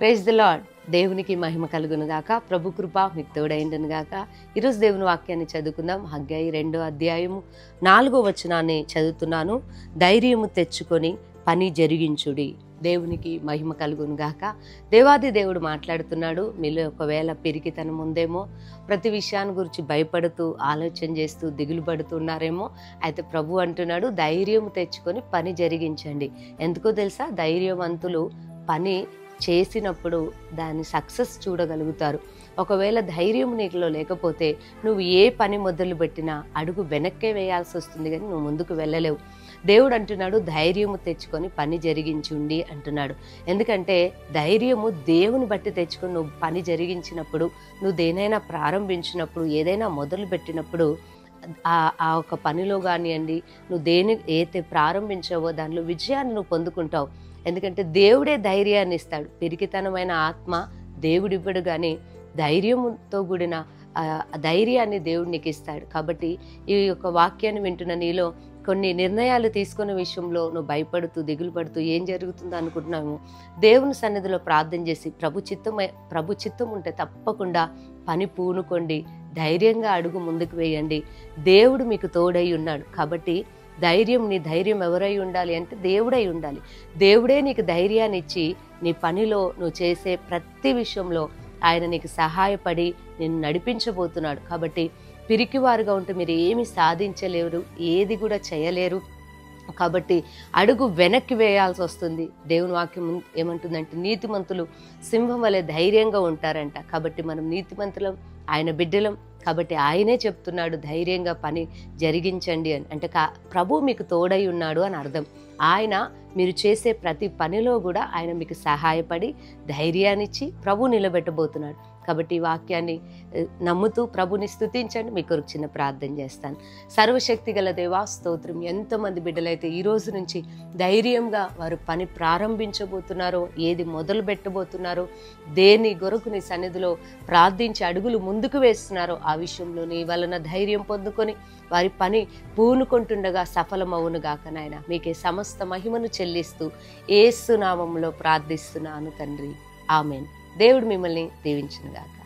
Praise the lord. దేవునికి మహిమ కలుగును గాక. ప్రభు కృప మీకు తోడైండును గాక. ఈరోజు దేవుని వాక్యాన్ని చదువుకుందాం. హగ్గయి 2వ అధ్యాయము 4వ వచనాన్ని చదువుతున్నాను. ధైర్యము తెచ్చుకొని పని జరిగించుడి. దేవునికి మహిమ కలుగును గాక. దేవాది దేవుడు మాట్లాడుతున్నాడు. మీలో ఒకవేళ పిరికితనం ఉందేమో, ప్రతి విషయాన్ని గురించి భయపడుతూ ఆలోచన చేస్తూ దిగులు పడుతున్నారేమో, అయితే ప్రభు అంటున్నాడు ధైర్యం తెచ్చుకొని పని జరిగించండి. ఎందుకో తెలుసా? ధైర్యవంతులు పని చేసినప్పుడు దాన్ని సక్సెస్ చూడగలుగుతారు. ఒకవేళ ధైర్యం నీకులో లేకపోతే నువ్వు ఏ పని మొదలు పెట్టినా అడుగు వెనక్కే వేయాల్సి వస్తుంది, కానీ నువ్వు ముందుకు వెళ్ళలేవు. దేవుడు అంటున్నాడు ధైర్యము తెచ్చుకొని పని జరిగించుండి అంటున్నాడు. ఎందుకంటే ధైర్యము దేవుని బట్టి తెచ్చుకొని నువ్వు పని జరిగించినప్పుడు, నువ్వు దేనైనా ప్రారంభించినప్పుడు, ఏదైనా మొదలు పెట్టినప్పుడు ఆ ఒక పనిలో కానివ్వండి, నువ్వు ఏదైతే ప్రారంభించావో దానిలో విజయాన్ని నువ్వు పొందుకుంటావు. ఎందుకంటే దేవుడే ధైర్యాన్ని ఇస్తాడు. పిరికితనమైన ఆత్మ దేవుడివ్వడు, కానీ ధైర్యంతో కూడిన ధైర్యాన్ని దేవుడు నీకు ఇస్తాడు. కాబట్టి ఈ యొక్క వాక్యాన్ని వింటున్న నీలో కొన్ని నిర్ణయాలు తీసుకునే విషయంలో నువ్వు భయపడుతూ దిగులు పడుతూ ఏం జరుగుతుందో అనుకుంటున్నాము, దేవుని సన్నిధిలో ప్రార్థన చేసి ప్రభు చిత్తం ఉంటే తప్పకుండా పని పూనుకోండి, ధైర్యంగా అడుగు ముందుకు వేయండి. దేవుడు మీకు తోడై ఉన్నాడు. కాబట్టి నీ ధైర్యం ఎవరై ఉండాలి అంటే దేవుడై ఉండాలి. దేవుడే నీకు ధైర్యాన్ని ఇచ్చి నీ పనిలో నువ్వు చేసే ప్రతి విషయంలో ఆయన నీకు సహాయపడి నిన్ను నడిపించబోతున్నాడు. కాబట్టి పిరికివారుగా ఉంటే మీరు ఏమి సాధించలేరు, ఏది కూడా చేయలేరు. కాబట్టి అడుగు వెనక్కి వేయాల్సి వస్తుంది. దేవుని వాక్యం ఏమంటుందంటే నీతిమంతులు సింహం వలె ధైర్యంగా ఉంటారంట. కాబట్టి మనం నీతిమంతులం, ఆయన బిడ్డలం. కాబట్టి ఆయనే చెప్తున్నాడు ధైర్యంగా పని జరిగించండి అని. అంటే ప్రభు మీకు తోడై ఉన్నాడు అని అర్థం. ఆయన మీరు చేసే ప్రతి పనిలో కూడా ఆయన మీకు సహాయపడి ధైర్యాన్నిచ్చి ప్రభు నిలబెట్టబోతున్నాడు. కాబట్టి ఈ వాక్యాన్ని నమ్ముతూ ప్రభుని స్తుతించండి. మీకు ఒక చిన్న ప్రార్థన చేస్తాను. సర్వశక్తి గల దేవా స్తోత్రం. ఎంతమంది బిడ్డలైతే ఈ రోజు నుంచి ధైర్యంగా వారు పని ప్రారంభించబోతున్నారో, ఏది మొదలు పెట్టబోతున్నారో, దేని కొరకు నీ సన్నిధిలో ప్రార్థించి అడుగులు ముందుకు వేస్తున్నారో ఆ విషయంలో నీ వలన ధైర్యం పొందుకొని వారి పని పూనుకుంటుండగా సఫలమవును గాక నాయన. మీకే సమస్త మహిమను చెల్లిస్తూ యేసు నామములో ప్రార్థిస్తున్నాను తండ్రి. ఆమేన్. దేవుడు మిమ్మల్ని దీవించును గాక.